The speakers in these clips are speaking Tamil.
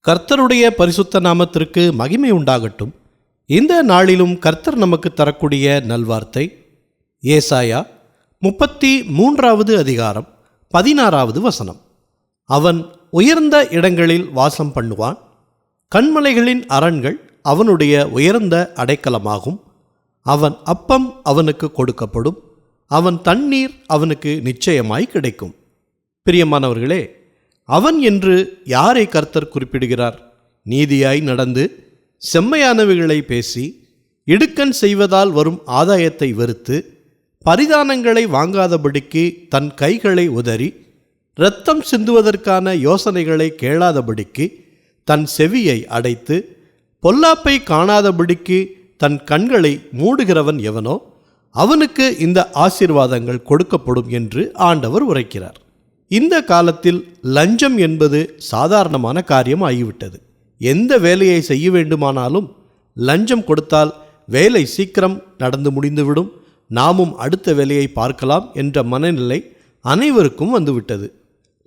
கர்த்தருடைய பரிசுத்த நாமத்திற்கு மகிமை உண்டாகட்டும். இந்த நாளிலும் கர்த்தர் நமக்கு தரக்கூடிய நல்வார்த்தை ஏசாயா 33வது அதிகாரம் 16வது வசனம். அவன் உயர்ந்த இடங்களில் வாசம் பண்ணுவான், கன்மலைகளின் அரண்கள் அவனுடைய உயர்ந்த அடைக்கலமாகும். அவன் அப்பம் அவனுக்கு கொடுக்கப்படும், அவன் தண்ணீர் அவனுக்கு நிச்சயமாய் கிடைக்கும். பிரியமானவர்களே, அவன் என்று யாரை கர்த்தர் குறிப்பிடுகிறார்? நீதியாய் நடந்து செம்மையானவைகளை பேசி இடுக்கண் செய்வதால் வரும் ஆதாயத்தை வெறுத்து பரிதானங்களை வாங்காதபடிக்கு தன் கைகளை உதறி இரத்தம் சிந்துவதற்கான யோசனைகளை கேளாதபடிக்கு தன் செவியை அடைத்து பொல்லாப்பை காணாதபடிக்கு தன் கண்களை மூடுகிறவன் எவனோ அவனுக்கு இந்த ஆசீர்வாதங்கள் கொடுக்கப்படும் என்று ஆண்டவர் உரைக்கிறார். இந்த காலத்தில் லஞ்சம் என்பது சாதாரணமான காரியம் ஆகிவிட்டது. எந்த வேலையை செய்ய வேண்டுமானாலும் லஞ்சம் கொடுத்தால் வேலை சீக்கிரம் நடந்து முடிந்துவிடும், நாமும் அடுத்த வேலையை பார்க்கலாம் என்ற மனநிலை அனைவருக்கும் வந்துவிட்டது.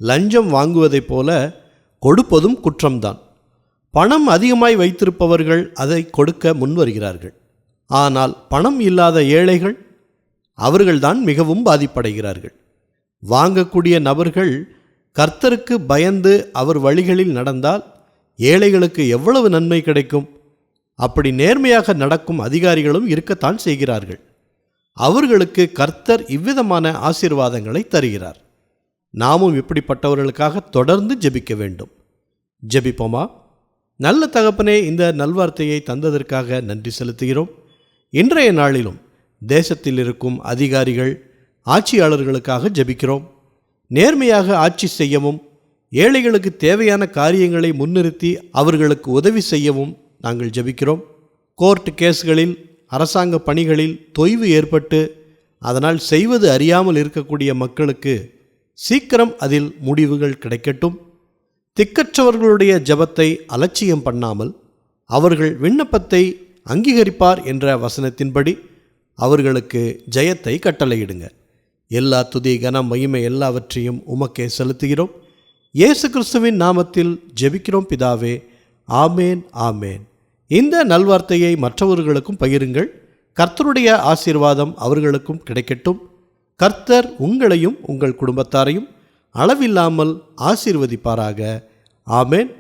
லஞ்சம் வாங்குவதைப் போல கொடுப்பதும் குற்றம்தான். பணம் அதிகமாய் வைத்திருப்பவர்கள் அதை கொடுக்க முன்வருகிறார்கள். ஆனால் பணம் இல்லாத ஏழைகள், அவர்கள்தான் மிகவும் பாதிப்படைகிறார்கள். வாங்கக்கூடிய நபர்கள் கர்த்தருக்கு பயந்து அவர் வழிகளில் நடந்தால் ஏழைகளுக்கு எவ்வளவு நன்மை கிடைக்கும்? அப்படி நேர்மையாக நடக்கும் அதிகாரிகளும் இருக்கத்தான் செய்கிறார்கள். அவர்களுக்கு கர்த்தர் இவ்விதமான ஆசீர்வாதங்களை தருகிறார். நாமும் இப்படிப்பட்டவர்களுக்காக தொடர்ந்து ஜெபிக்க வேண்டும். ஜெபிப்போமா? நல்ல தகப்பனே, இந்த நல்வார்த்தையை தந்ததற்காக நன்றி செலுத்துகிறோம். இன்றைய நாளிலும் தேசத்தில் இருக்கும் அதிகாரிகள், ஆட்சியாளர்களுக்காக ஜெபிக்கிறோம். நேர்மையாக ஆட்சி செய்யவும், ஏழைகளுக்கு தேவையான காரியங்களை முன்னிறுத்தி அவர்களுக்கு உதவி செய்யவும் நாங்கள் ஜெபிக்கிறோம். கோர்ட் கேஸ்களில், அரசாங்க பணிகளில் தொய்வு ஏற்பட்டு அதனால் செய்வது அறியாமல் இருக்கக்கூடிய மக்களுக்கு சீக்கிரம் அதில் முடிவுகள் கிடைக்கட்டும். திக்கற்றவர்களுடைய ஜெபத்தை அலட்சியம் பண்ணாமல் அவர்கள் விண்ணப்பத்தை அங்கீகரிப்பார் என்ற வசனத்தின்படி அவர்களுக்கு ஜெயத்தை கட்டளையிடுங்க. எல்லா துதி, கனம், மகிமை எல்லாவற்றையும் உமக்கே செலுத்துகிறோம். இயேசு கிறிஸ்துவின் நாமத்தில் ஜெபிக்கிறோம் பிதாவே. ஆமேன், ஆமேன். இந்த நல்வார்த்தையை மற்றவர்களுக்கும் பகிருங்கள். கர்த்தருடைய ஆசீர்வாதம் அவர்களுக்கும் கிடைக்கட்டும். கர்த்தர் உங்களையும் உங்கள் குடும்பத்தாரையும் அளவில்லாமல் ஆசீர்வதிப்பாராக. ஆமேன்.